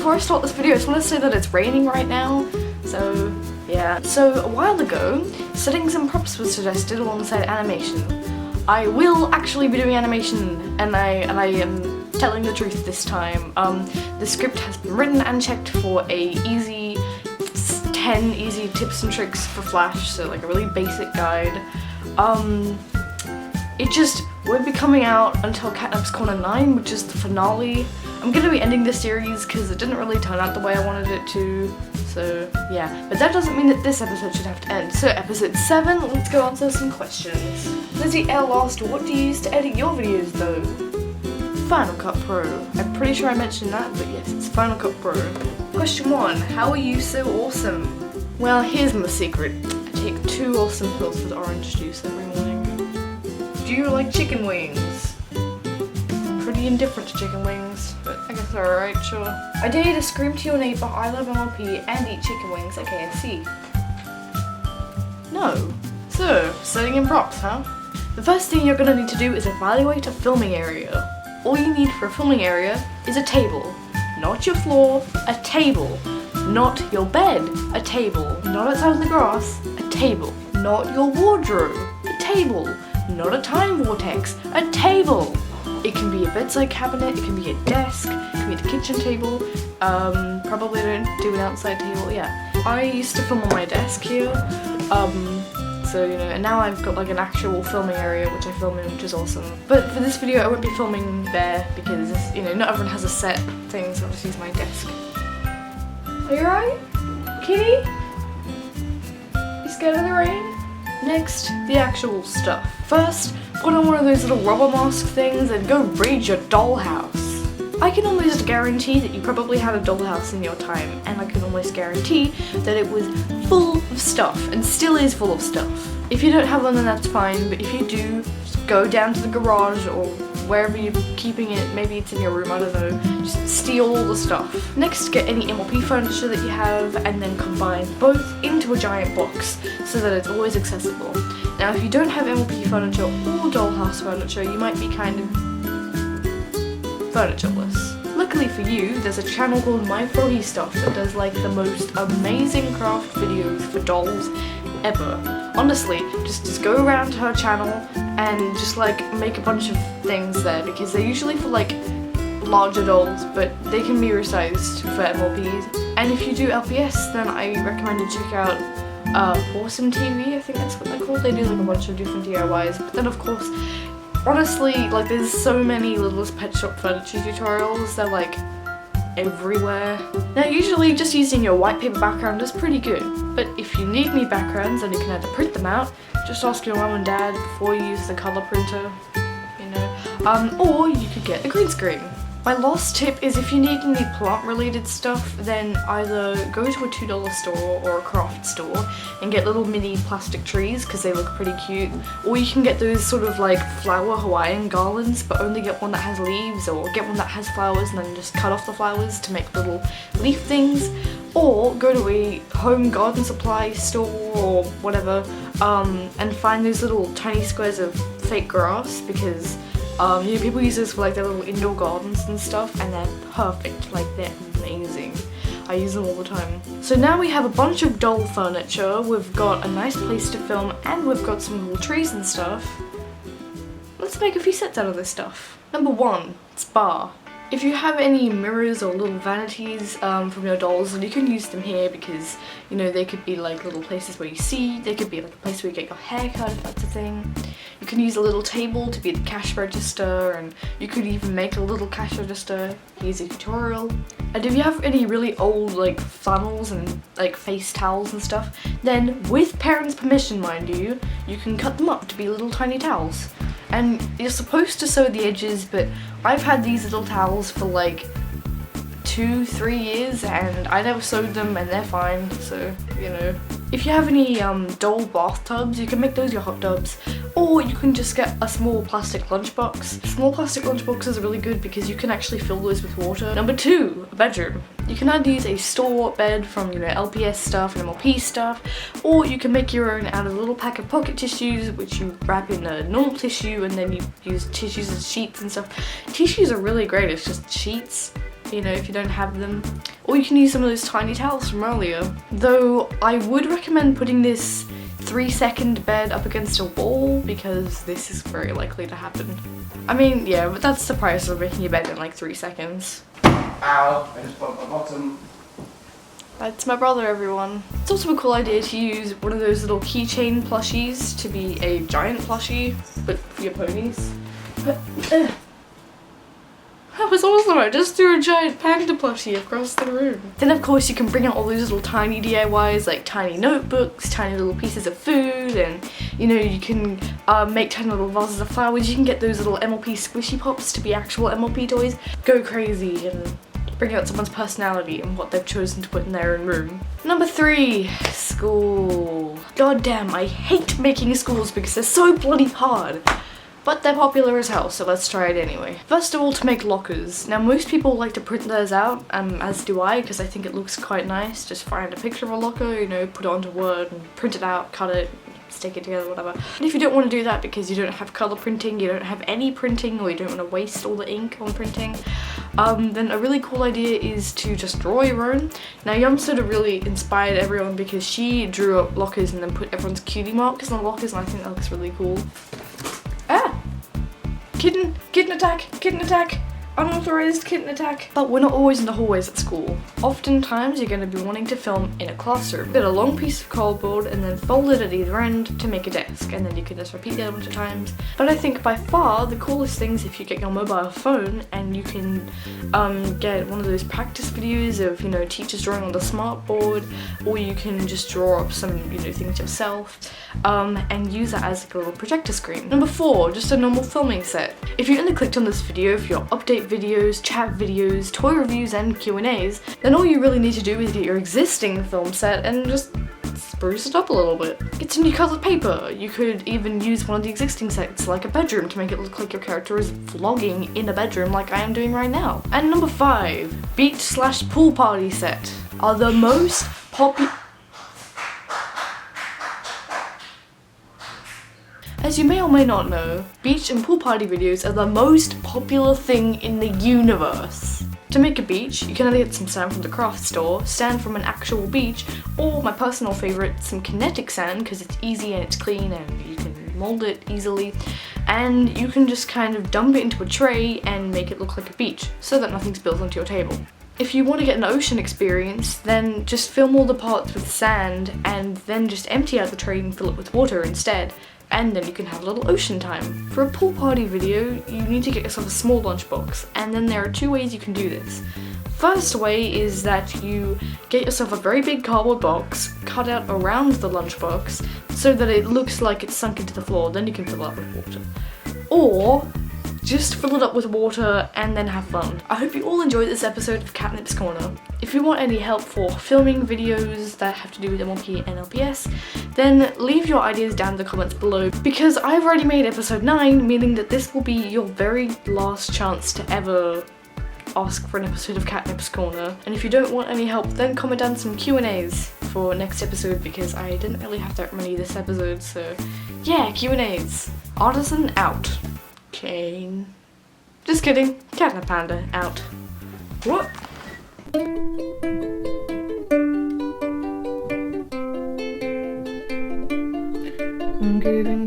before I start this video, I just want to say that it's raining right now, so yeah. So a while ago, settings and props was suggested alongside animation. I will actually be doing animation, and I am telling the truth this time. The script has been written and checked for a 10 easy tips and tricks for Flash, so like a really basic guide. It just won't be coming out until Catnips Corner 9, which is the finale. I'm gonna be ending this series because it didn't really turn out the way I wanted it to, so yeah. But that doesn't mean that this episode should have to end. So episode 7, let's go answer some questions. Lizzie L asked, what do you use to edit your videos though? Final Cut Pro. I'm pretty sure I mentioned that, but yes, it's Final Cut Pro. Question 1, how are you so awesome? Well, here's my secret. I take 2 awesome pills with orange juice every morning. Do you like chicken wings? I'm pretty indifferent to chicken wings, but I guess they're alright, sure. I dare you to scream to your neighbour, I love MLP, and eat chicken wings at KFC. No. So, setting in props, huh? The first thing you're gonna need to do is evaluate a filming area. All you need for a filming area is a table. Not your floor, a table. Not your bed, a table. Not outside in the grass, a table. Not your wardrobe, a table. Not a time vortex, a table. It can be a bedside cabinet, it can be a desk, it can be the kitchen table. Probably don't do an outside table, yeah. I used to film on my desk here, so you know, and now I've got like an actual filming area which I film in, which is awesome. But for this video I won't be filming there because, you know, not everyone has a set thing, so I'll just use my desk. Are you alright? Kitty? You scared of the rain? Next, the actual stuff. First, put on one of those little rubber mask things and go raid your dollhouse. I can almost guarantee that you probably had a dollhouse in your time, and I can almost guarantee that it was full of stuff, and still is full of stuff. If you don't have one, then that's fine, but if you do, just go down to the garage or wherever you're keeping it, maybe it's in your room, I don't know, just steal all the stuff. Next, get any MLP furniture that you have and then combine both into a giant box so that it's always accessible. Now if you don't have MLP furniture or dollhouse furniture, you might be kind of furnitureless. Luckily for you, there's a channel called My Froggy Stuff that does like the most amazing craft videos for dolls ever. Honestly, just go around to her channel and just like make a bunch of things there, because they're usually for like larger dolls, but they can be resized for MLPs. And if you do LPS, then I recommend you check out Awesome TV, I think that's what they're called. They do like a bunch of different DIYs, but then of course, honestly, like there's so many Littlest Pet Shop furniture tutorials, they're like everywhere. Now usually just using your white paper background is pretty good, but if you need any backgrounds and you can either print them out, just ask your mum and dad before you use the colour printer, you know, or you could get a green screen. My last tip is if you need any plant related stuff, then either go to a $2 store or a craft store and get little mini plastic trees because they look pretty cute, or you can get those sort of like flower Hawaiian garlands, but only get one that has leaves, or get one that has flowers and then just cut off the flowers to make little leaf things, or go to a home garden supply store or whatever and find those little tiny squares of fake grass, because you know, people use this for like their little indoor gardens and stuff, and they're perfect, like they're amazing. I use them all the time. So now we have a bunch of doll furniture, we've got a nice place to film, and we've got some little trees and stuff. Let's make a few sets out of this stuff. Number 1, spa. If you have any mirrors or little vanities from your dolls, then you can use them here because, you know, they could be like little places where you see, they could be like a place where you get your hair cut if that's a thing. You can use a little table to be the cash register, and you could even make a little cash register. Here's a tutorial. And if you have any really old like flannels and like face towels and stuff, then with parents' permission, mind you, you can cut them up to be little tiny towels. And you're supposed to sew the edges, but I've had these little towels for like 2-3 years and I never sewed them and they're fine, so you know. If you have any doll bathtubs, you can make those your hot tubs, or you can just get a small plastic lunchbox. Small plastic lunchboxes are really good because you can actually fill those with water. Number 2, a bedroom. You can either use a store bed from, you know, LPS stuff and MLP stuff, or you can make your own out of a little pack of pocket tissues, which you wrap in a normal tissue and then you use tissues as sheets and stuff. Tissues are really great, it's just sheets. you know, if you don't have them. Or you can use some of those tiny towels from earlier. Though I would recommend putting this 3-second bed up against a wall because this is very likely to happen. I mean, yeah, but that's the price of making your bed in like 3 seconds. Ow, I just bumped my bottom. That's my brother, everyone. It's also a cool idea to use one of those little keychain plushies to be a giant plushie, but for your ponies. But, that was awesome, I just threw a giant panda plushie across the room. Then of course you can bring out all those little tiny DIYs like tiny notebooks, tiny little pieces of food, and you know, you can make tiny little vases of flowers. You can get those little MLP squishy pops to be actual MLP toys. Go crazy and bring out someone's personality and what they've chosen to put in their own room. Number 3, school. God damn, I hate making schools because they're so bloody hard. But they're popular as hell, so let's try it anyway. First of all, to make lockers. Now most people like to print theirs out, as do I, because I think it looks quite nice. Just find a picture of a locker, you know, put it onto Word and print it out, cut it, stick it together, whatever. And if you don't want to do that because you don't have colour printing, you don't have any printing, or you don't want to waste all the ink on printing, then a really cool idea is to just draw your own. Now Yum sort of really inspired everyone because she drew up lockers and then put everyone's cutie markers on the lockers, and I think that looks really cool. Ah! Kitten! Kitten attack! Kitten attack! Unauthorized kitten attack. But we're not always in the hallways at school. Oftentimes you're going to be wanting to film in a classroom. Get a long piece of cardboard and then fold it at either end to make a desk, and then you can just repeat that a bunch of times. But I think by far the coolest thing is if you get your mobile phone and you can get one of those practice videos of, you know, teachers drawing on the smartboard, or you can just draw up some, you know, things yourself and use that as like a little projector screen. Number 4, just a normal filming set. If you only clicked on this video for your update videos, chat videos, toy reviews and Q&As, then all you really need to do is get your existing film set and just spruce it up a little bit. Get some new coloured paper. You could even use one of the existing sets like a bedroom to make it look like your character is vlogging in a bedroom like I am doing right now. And number 5, beach/pool party set are the most popular. As you may or may not know, beach and pool party videos are the most popular thing in the universe. To make a beach, you can either get some sand from the craft store, sand from an actual beach, or my personal favourite, some kinetic sand because it's easy and it's clean and you can mould it easily, and you can just kind of dump it into a tray and make it look like a beach so that nothing spills onto your table. If you want to get an ocean experience, then just film all the parts with sand and then just empty out the tray and fill it with water instead. And then you can have a little ocean time. For a pool party video, you need to get yourself a small lunchbox, and then there are 2 ways you can do this. First way is that you get yourself a very big cardboard box, cut out around the lunchbox, so that it looks like it's sunk into the floor, then you can fill it up with water. Or just fill it up with water and then have fun. I hope you all enjoyed this episode of Catnips Corner. If you want any help for filming videos that have to do with MLP and LPS, then leave your ideas down in the comments below, because I've already made episode 9, meaning that this will be your very last chance to ever ask for an episode of Catnips Corner. And if you don't want any help, then comment down some Q&As for next episode, because I didn't really have that many this episode, so yeah, Q&As. Artisan out. Kane. Just kidding. Catnip Panda out. What? I'm giving